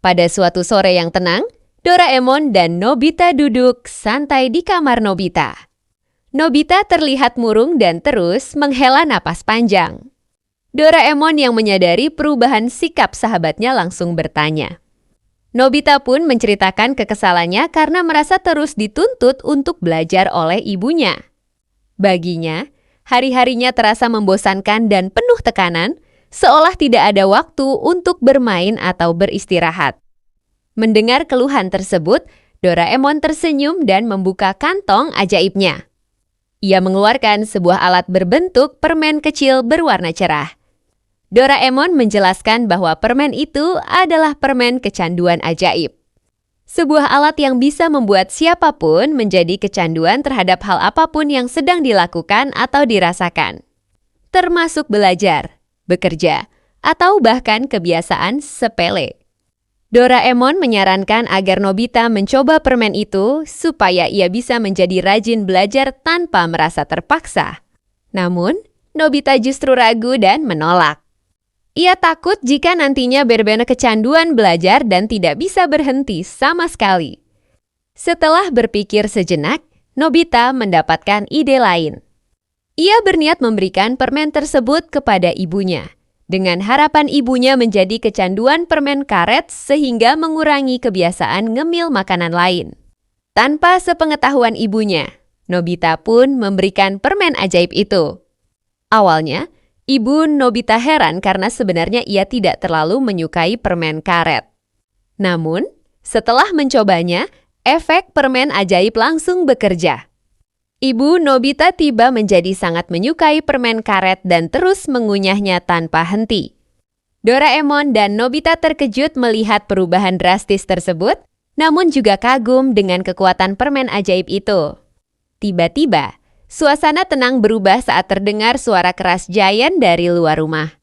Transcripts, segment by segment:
Pada suatu sore yang tenang, Doraemon dan Nobita duduk santai di kamar Nobita. Nobita terlihat murung dan terus menghela napas panjang. Doraemon yang menyadari perubahan sikap sahabatnya langsung bertanya. Nobita pun menceritakan kekesalannya karena merasa terus dituntut untuk belajar oleh ibunya. Baginya, hari-harinya terasa membosankan dan penuh tekanan, seolah tidak ada waktu untuk bermain atau beristirahat. Mendengar keluhan tersebut, Doraemon tersenyum dan membuka kantong ajaibnya. Ia mengeluarkan sebuah alat berbentuk permen kecil berwarna cerah. Doraemon menjelaskan bahwa permen itu adalah permen kecanduan ajaib. Sebuah alat yang bisa membuat siapapun menjadi kecanduan terhadap hal apapun yang sedang dilakukan atau dirasakan. Termasuk belajar, bekerja, atau bahkan kebiasaan sepele. Doraemon menyarankan agar Nobita mencoba permen itu supaya ia bisa menjadi rajin belajar tanpa merasa terpaksa. Namun, Nobita justru ragu dan menolak. Ia takut jika nantinya benar-benar kecanduan belajar dan tidak bisa berhenti sama sekali. Setelah berpikir sejenak, Nobita mendapatkan ide lain. Ia berniat memberikan permen tersebut kepada ibunya, dengan harapan ibunya menjadi kecanduan permen karet sehingga mengurangi kebiasaan ngemil makanan lain. Tanpa sepengetahuan ibunya, Nobita pun memberikan permen ajaib itu. Awalnya, Ibu Nobita heran karena sebenarnya ia tidak terlalu menyukai permen karet. Namun, setelah mencobanya, efek permen ajaib langsung bekerja. Ibu Nobita tiba menjadi sangat menyukai permen karet dan terus mengunyahnya tanpa henti. Doraemon dan Nobita terkejut melihat perubahan drastis tersebut, namun juga kagum dengan kekuatan permen ajaib itu. Tiba-tiba, suasana tenang berubah saat terdengar suara keras Giant dari luar rumah.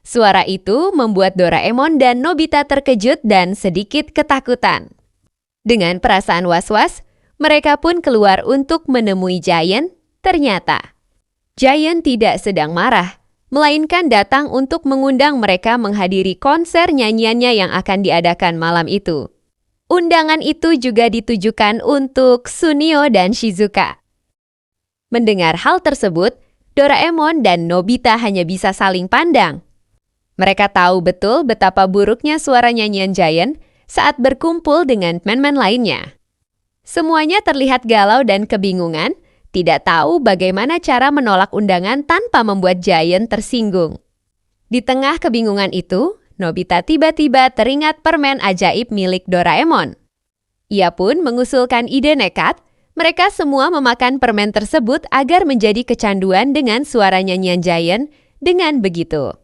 Suara itu membuat Doraemon dan Nobita terkejut dan sedikit ketakutan. Dengan perasaan was-was, mereka pun keluar untuk menemui Giant. Ternyata, Giant tidak sedang marah, melainkan datang untuk mengundang mereka menghadiri konser nyanyiannya yang akan diadakan malam itu. Undangan itu juga ditujukan untuk Sunio dan Shizuka. Mendengar hal tersebut, Doraemon dan Nobita hanya bisa saling pandang. Mereka tahu betul betapa buruknya suara nyanyian Giant saat berkumpul dengan teman-teman lainnya. Semuanya terlihat galau dan kebingungan, tidak tahu bagaimana cara menolak undangan tanpa membuat Giant tersinggung. Di tengah kebingungan itu, Nobita tiba-tiba teringat permen ajaib milik Doraemon. Ia pun mengusulkan ide nekat. Mereka semua memakan permen tersebut agar menjadi kecanduan dengan suara nyanyian Giant. Dengan begitu,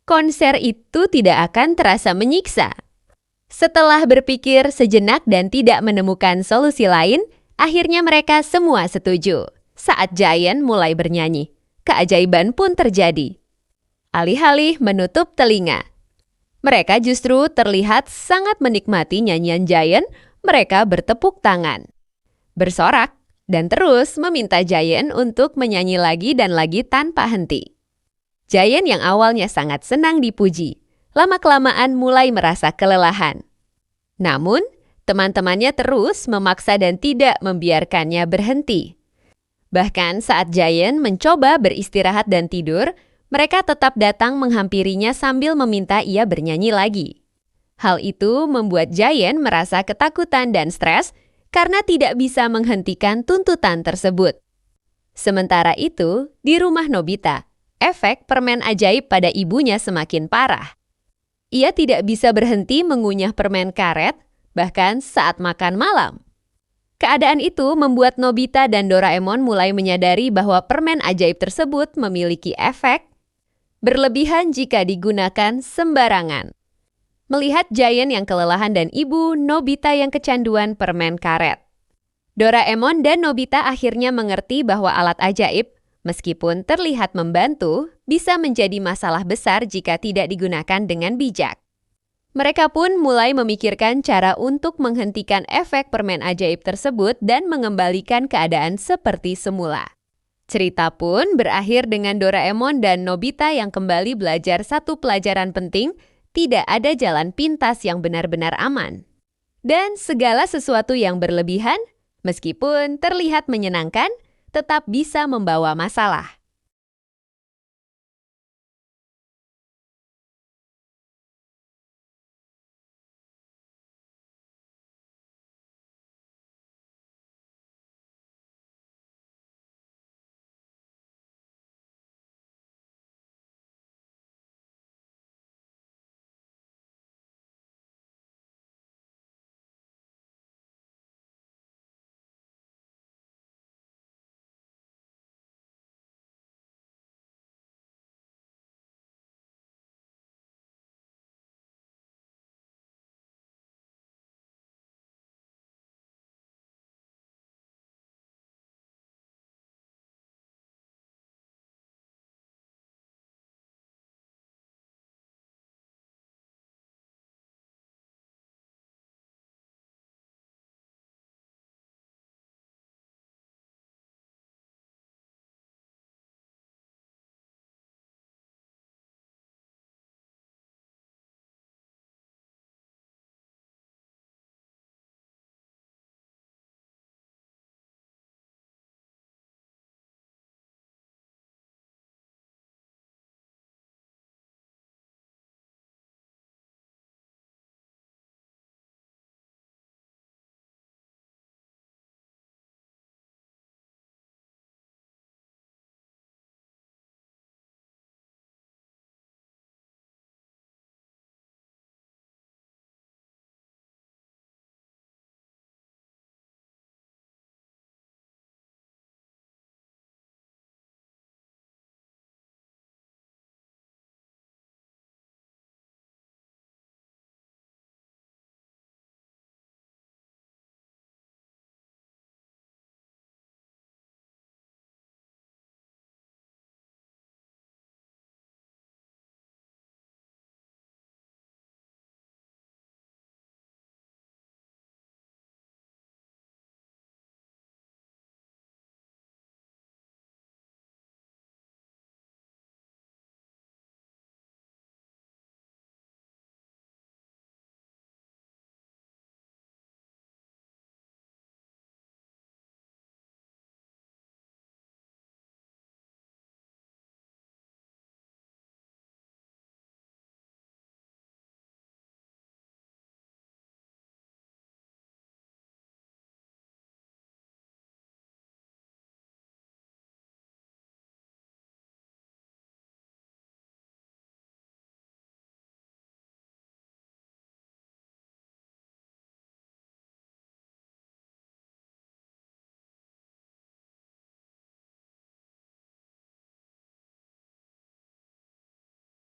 konser itu tidak akan terasa menyiksa. Setelah berpikir sejenak dan tidak menemukan solusi lain, akhirnya mereka semua setuju. Saat Giant mulai bernyanyi, keajaiban pun terjadi. Alih-alih menutup telinga, mereka justru terlihat sangat menikmati nyanyian Giant. Mereka bertepuk tangan, bersorak, dan terus meminta Giant untuk menyanyi lagi dan lagi tanpa henti. Giant yang awalnya sangat senang dipuji, lama-kelamaan mulai merasa kelelahan. Namun, teman-temannya terus memaksa dan tidak membiarkannya berhenti. Bahkan saat Giant mencoba beristirahat dan tidur, mereka tetap datang menghampirinya sambil meminta ia bernyanyi lagi. Hal itu membuat Giant merasa ketakutan dan stres karena tidak bisa menghentikan tuntutan tersebut. Sementara itu, di rumah Nobita, efek permen ajaib pada ibunya semakin parah. Ia tidak bisa berhenti mengunyah permen karet, bahkan saat makan malam. Keadaan itu membuat Nobita dan Doraemon mulai menyadari bahwa permen ajaib tersebut memiliki efek berlebihan jika digunakan sembarangan. Melihat Giant yang kelelahan dan ibu Nobita yang kecanduan permen karet, Doraemon dan Nobita akhirnya mengerti bahwa alat ajaib, meskipun terlihat membantu, bisa menjadi masalah besar jika tidak digunakan dengan bijak. Mereka pun mulai memikirkan cara untuk menghentikan efek permen ajaib tersebut dan mengembalikan keadaan seperti semula. Cerita pun berakhir dengan Doraemon dan Nobita yang kembali belajar satu pelajaran penting Tidak ada jalan pintas yang benar-benar aman. Dan segala sesuatu yang berlebihan, meskipun terlihat menyenangkan, tetap bisa membawa masalah.